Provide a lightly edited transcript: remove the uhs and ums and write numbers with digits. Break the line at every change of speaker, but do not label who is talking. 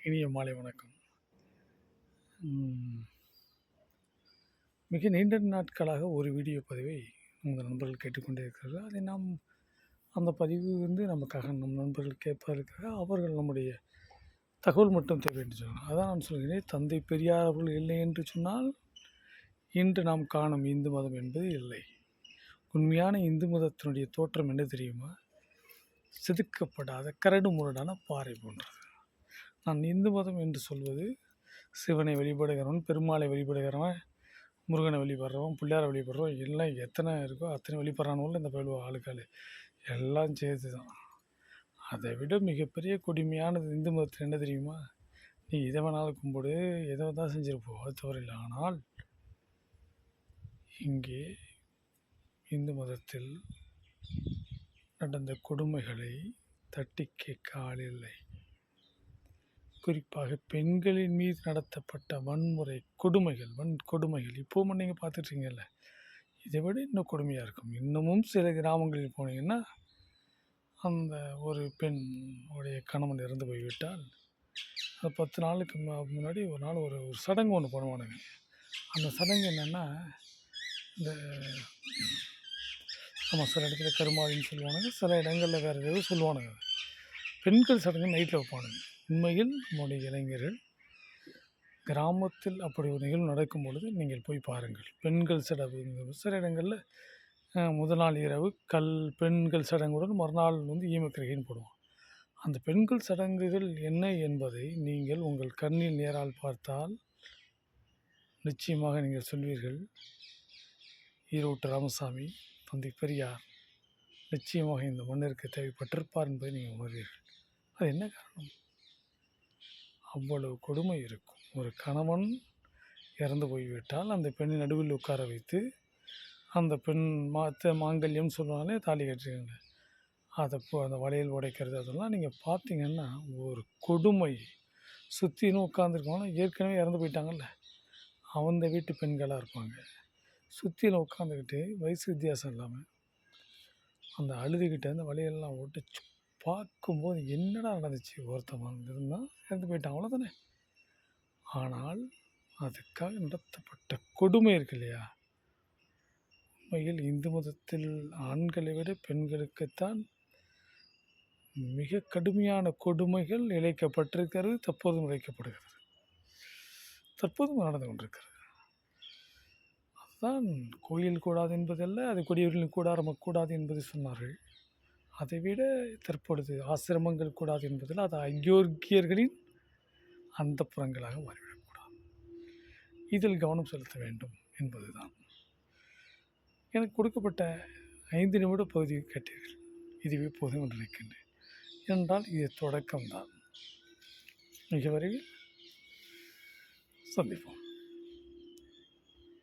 இனிய மாலை வணக்கம். ம், மிக நீண்ட நாட்களாக ஒரு வீடியோ பதிவை நமது நண்பர்கள் கேட்டுக்கொண்டே இருக்கிறார்கள். அதை நாம் அந்த பதிவு நமக்காக நம் நண்பர்கள் கேட்பதற்காக அவர்கள் நம்முடைய தகவல் மட்டும் தேவை என்று சொன்னார். அதான் நான் சொல்கிறேன், தந்தை பெரியார் அவர்கள் இல்லை என்று சொன்னால் இன்று நாம் காணும் இந்து மதம் என்பது இல்லை. உண்மையான இந்து மதத்தினுடைய தோற்றம் என்ன தெரியுமா? செதுக்கப்படாத கரடு முரடான பாறை போன்றது. நான் இந்து மதம் என்று சொல்வது சிவனை வழிபடுகிறவன், பெருமாளை வழிபடுகிறவன், முருகனை வழிபடுறவன், பிள்ளையாரை வழிபடுறவன், எல்லாம் எத்தனை இருக்கோ அத்தனை வழிபடுறானோல இந்த பயிலுவ ஆளுக்காள் எல்லாம் சேர்த்து தான். அதை விட மிகப்பெரிய கொடுமையானது இந்து மதத்தில் என்ன தெரியுமா? நீ இதை வேணாலும் கும்பிடு, எதை தான் செஞ்சிருப்போம், அது தவறில்லை. ஆனால் இங்கே இந்து மதத்தில் நடந்த கொடுமைகளை தட்டி கேட்க ஆள் இல்லை. குறிப்பாக பெண்களின் மீது நடத்தப்பட்ட வன்முறை கொடுமைகள் இப்போவும் நீங்கள் பார்த்துட்ருக்கீங்கல்ல, இதை விட இன்னும் கொடுமையாக இருக்கும். இன்னமும் சில கிராமங்களில் போனீங்கன்னா, அந்த ஒரு பெண் உடைய கணவன் இறந்து போய்விட்டால் அது 10 நாளுக்கு முன்னாடி ஒரு நாள் ஒரு சடங்கு ஒன்று பண்ணுவானுங்க. அந்த சடங்கு என்னென்னா, இந்த சில இடத்துல கருமாதின்னு சொல்லுவானுங்க, சில இடங்களில் வேறு ஏதோ சொல்லுவானுங்க. பெண்கள் சடங்கு நைட்டில் வைப்பானுங்க. உண்மையில் நம்முடைய இளைஞர்கள் கிராமத்தில் அப்படி ஒரு நிகழ்வு நடக்கும் பொழுது நீங்கள் போய் பாருங்கள். பெண்கள் சடங்கு சில இடங்களில் முதல் நாள் இரவு பெண்கள் சடங்குடன் மறுநாள் ஈமக்கிரகைன்னு போடுவோம். அந்த பெண்கள் சடங்குகள் என்ன என்பதை நீங்கள் உங்கள் கண்ணில் நேரால் பார்த்தால் நிச்சயமாக நீங்கள் சொல்வீர்கள், ஈரோட்டு ராமசாமி, தந்தை பெரியார் நிச்சயமாக இந்த மண்ணிற்கு தேவைப்பட்டிருப்பார் என்பதை நீங்கள் உணர்வீர்கள். அது என்ன காரணம்? அவ்வளவு கொடுமை இருக்கும். ஒரு கணவன் இறந்து போய்விட்டால் அந்த பெண்ணை நடுவில் உட்கார வைத்து அந்த பெண் மாங்கல்யம் சொல்லுவாங்களே, தாலி கட்டுறீங்க, அந்த வளையல் உடைக்கிறது, அதெல்லாம் நீங்கள் பார்த்தீங்கன்னா ஒரு கொடுமை. சுற்றினும் உட்காந்துருக்கோன்னா ஏற்கனவே இறந்து போயிட்டாங்கல்ல, அந்த வீட்டு பெண்களாக இருப்பாங்க. சுற்றிலும் உட்காந்துக்கிட்டு வயசு வித்தியாசம் இல்லாமல் அந்த அழுதுகிட்ட அந்த வளையல்லாம் ஒட்டிச்சு பார்க்கும்போது என்னடா நடந்துச்சு, ஒருத்தவன் இருந்தால் இறந்து போயிட்டான், அவ்வளோதானே. ஆனால் அதுக்காக நடத்தப்பட்ட கொடுமை இருக்கு இல்லையா? உண்மையில் இந்து மதத்தில் ஆண்களை விட பெண்களுக்குத்தான் மிக கடுமையான கொடுமைகள் இழைக்கப்பட்டிருக்கிறது, தற்போதும் இழைக்கப்படுகிறது, தற்போதும் நடந்து கொண்டிருக்கிறது. அதுதான் கோயில் கூடாது என்பதல்ல, அது கொடியவர்களின் கூடாரம் கூடாது என்பது சொன்னார்கள். அதைவிட தற்பொழுது ஆசிரமங்கள் கூடாது என்பதில் அது அயோக்கியர்களின் அந்த புறங்களாக மாறிவிடக்கூடாது. இதில் கவனம் செலுத்த வேண்டும் என்பதுதான். எனக்கு கொடுக்கப்பட்ட 5 நிமிட பகுதியை கேட்டீர்கள். இதுவே போதும் என்று நினைக்கின்றேன். என்றால் இது தொடக்கம்தான். மிக விரைவில் சந்திப்போம்.